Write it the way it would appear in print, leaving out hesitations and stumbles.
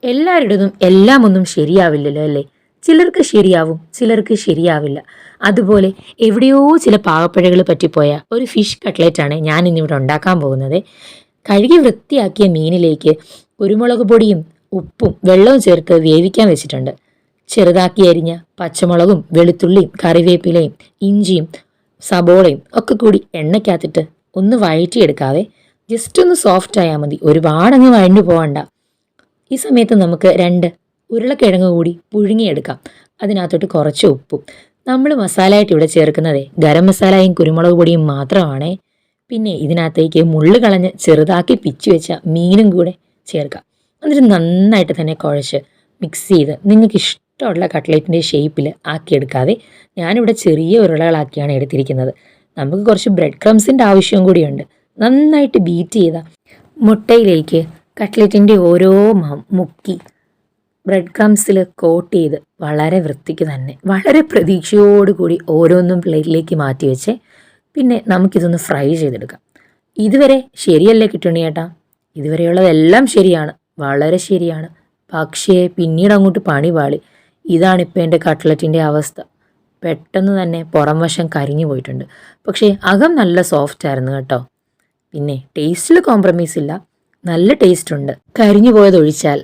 എല്ലാവരുടേതും എല്ലാം ഒന്നും ശരിയാവില്ലല്ലോ അല്ലേ? ചിലർക്ക് ശരിയാവും, ചിലർക്ക് ശരിയാവില്ല. അതുപോലെ എവിടെയോ ചില പാകപ്പിഴകൾ പറ്റിപ്പോയ ഒരു ഫിഷ് കട്ട്ലറ്റാണ് ഞാൻ ഇന്നിവിടെ ഉണ്ടാക്കാൻ പോകുന്നത്. കഴുകി വൃത്തിയാക്കിയ മീനിലേക്ക് കുരുമുളക് പൊടിയും ഉപ്പും വെള്ളവും ചേർത്ത് വേവിക്കാൻ വെച്ചിട്ടുണ്ട്. ചെറുതാക്കി അരിഞ്ഞ പച്ചമുളകും വെളുത്തുള്ളിയും കറിവേപ്പിലയും ഇഞ്ചിയും സബോളയും ഒക്കെ കൂടി എണ്ണയ്ക്കകത്തിട്ട് ഒന്ന് വഴറ്റിയെടുക്കാവേ. ജസ്റ്റ് ഒന്ന് സോഫ്റ്റ് ആയാൽ മതി, ഒരുപാടങ്ങ് വഴഞ്ഞു പോകണ്ട. ഈ സമയത്ത് നമുക്ക് 2 ഉരുളക്കിഴങ്ങ് കൂടി പുഴുങ്ങിയെടുക്കാം. അതിനകത്തോട്ട് കുറച്ച് ഉപ്പും. നമ്മൾ മസാലയായിട്ട് ഇവിടെ ചേർക്കുന്നത് ഗരം മസാലയും കുരുമുളക് പൊടിയും മാത്രമാണേ. പിന്നെ ഇതിനകത്തേക്ക് മുള്ള് കളഞ്ഞ് ചെറുതാക്കി പിച്ചു വെച്ച മീനും കൂടെ ചേർക്കാം. എന്നിട്ട് നന്നായിട്ട് തന്നെ കുഴച്ച് മിക്സ് ചെയ്ത് നിങ്ങൾക്ക് ഇഷ്ടമുള്ള കട്ട്ലേറ്റിൻ്റെ ഷേപ്പിൽ ആക്കിയെടുക്കാതെ ഞാനിവിടെ ചെറിയ ഉരുളകളാക്കിയാണ് എടുത്തിരിക്കുന്നത്. നമുക്ക് കുറച്ച് ബ്രെഡ് ക്രംസിൻ്റെ ആവശ്യവും കൂടിയുണ്ട്. നന്നായിട്ട് ബീറ്റ് ചെയ്ത മുട്ടയിലേക്ക് കട്ട്ലറ്റിൻ്റെ ഓരോ മുക്കി ബ്രെഡ് ക്രംസിൽ കോട്ട് ചെയ്ത് വളരെ വൃത്തിക്ക് തന്നെ വളരെ പ്രതീക്ഷയോടുകൂടി ഓരോന്നും പ്ലേറ്റിലേക്ക് മാറ്റി വെച്ച് പിന്നെ നമുക്കിതൊന്ന് ഫ്രൈ ചെയ്തെടുക്കാം. ഇതുവരെ ശരിയല്ലേ കിട്ടുണ്ണി ചേട്ടാ? ഇതുവരെയുള്ളതെല്ലാം ശരിയാണ്, വളരെ ശരിയാണ്. പക്ഷേ പിന്നീട് അങ്ങോട്ട് പണി പാളി. ഇതാണിപ്പോൾ എൻ്റെ കട്ട്ലറ്റിൻ്റെ അവസ്ഥ. പെട്ടെന്ന് തന്നെ പുറം വശം കരിഞ്ഞു പോയിട്ടുണ്ട്. പക്ഷേ അകം നല്ല സോഫ്റ്റ് ആയിരുന്നു കേട്ടോ. പിന്നെ ടേസ്റ്റിൽ കോംപ്രമൈസ് ഇല്ല, നല്ല ടേസ്റ്റ് ഉണ്ട്. കരിഞ്ഞു പോയതൊഴിച്ചാൽ